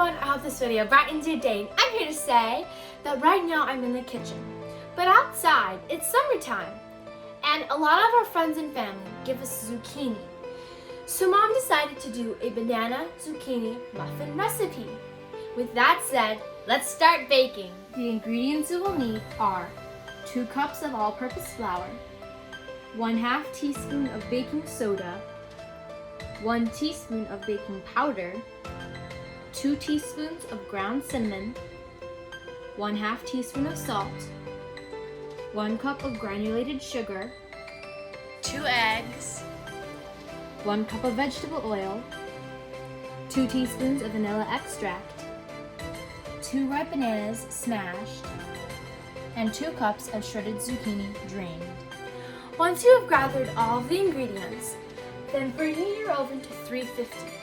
everyone, I hope this video brightens your day. I'm here to say that right now I'm in the kitchen, but outside it's summertime and a lot of our friends and family give us zucchini. So Mom decided to do a banana zucchini muffin recipe. With that said, let's start baking. The ingredients you will need are 2 cups of all-purpose flour, 1/2 teaspoon of baking soda, 1 teaspoon of baking powder, 2 teaspoons of ground cinnamon, 1/2 teaspoon of salt, 1 cup of granulated sugar, 2 eggs, 1 cup of vegetable oil, 2 teaspoons of vanilla extract, 2 ripe bananas smashed, and 2 cups of shredded zucchini drained. Once you have gathered all of the ingredients, then preheat your oven to 350.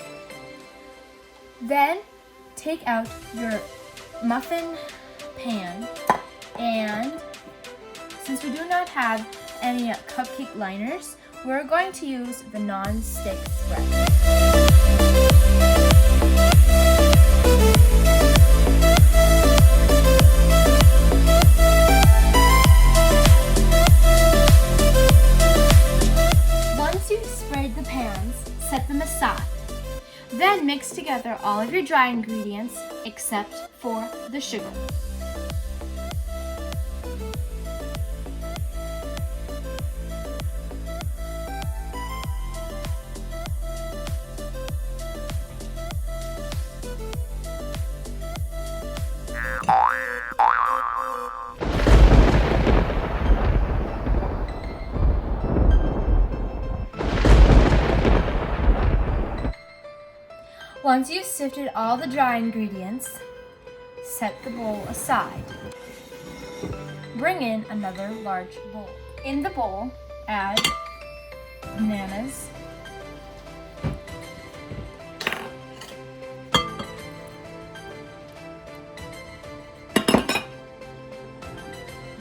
Then take out your muffin pan, and since we do not have any cupcake liners, we're going to use the non-stick spread. The pans, set them aside. Then mix together all of your dry ingredients except for the sugar. Once you've sifted all the dry ingredients, set the bowl aside. Bring in another large bowl. In the bowl, add bananas,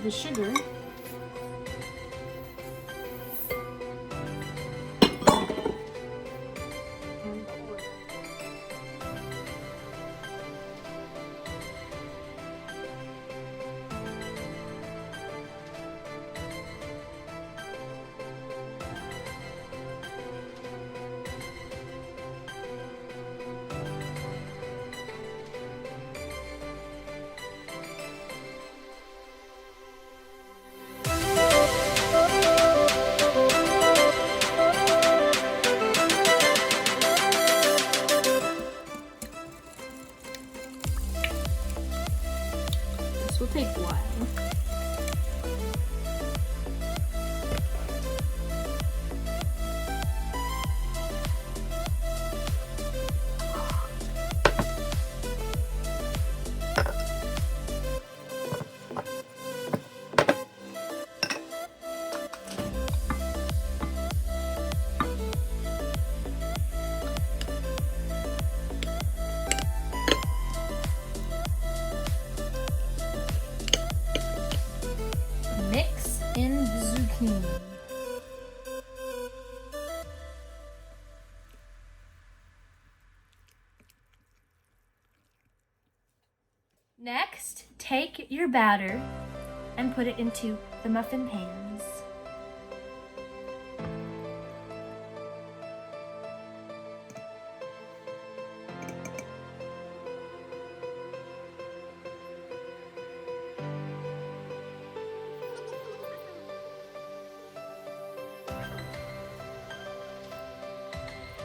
the sugar, will take a while. Mix in the zucchini. Next, take your batter and put it into the muffin pans.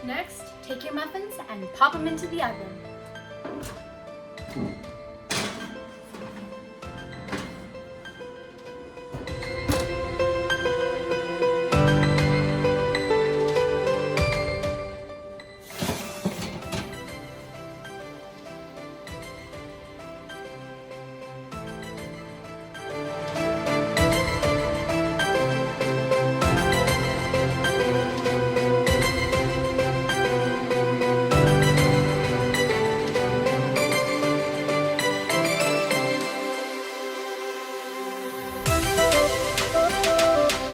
Next, take your muffins and pop them into the oven.